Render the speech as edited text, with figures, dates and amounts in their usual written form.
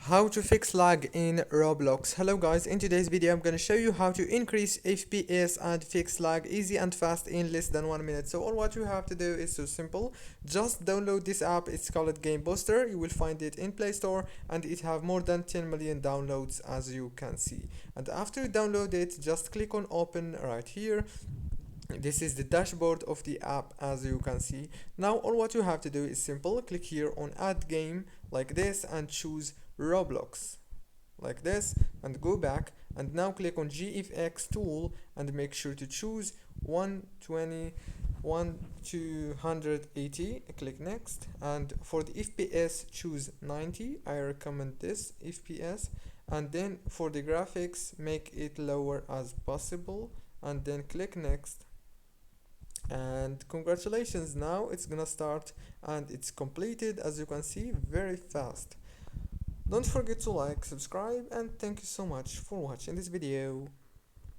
How to fix lag in Roblox. Hello guys, in today's video I'm gonna show you how to increase FPS and fix lag easy and fast in less than 1 minute. So all what you have to do is so simple. Just download this app. It's called Game Booster. You will find it in Play Store and it have more than 10 million downloads as you can see. And after you download it, just click on open right here. This is the dashboard of the app as you can see. Now all what you have to do is simple. Click here on add game like this and choose Roblox like this and go back, and now click on GFX tool and make sure to choose 120 280. Click next, and for the FPS choose 90. I recommend this FPS, and then for the graphics make it lower as possible and then click next. And congratulations, now it's gonna start and it's completed as you can see, very fast. Don't forget to like, subscribe, and thank you so much for watching this video.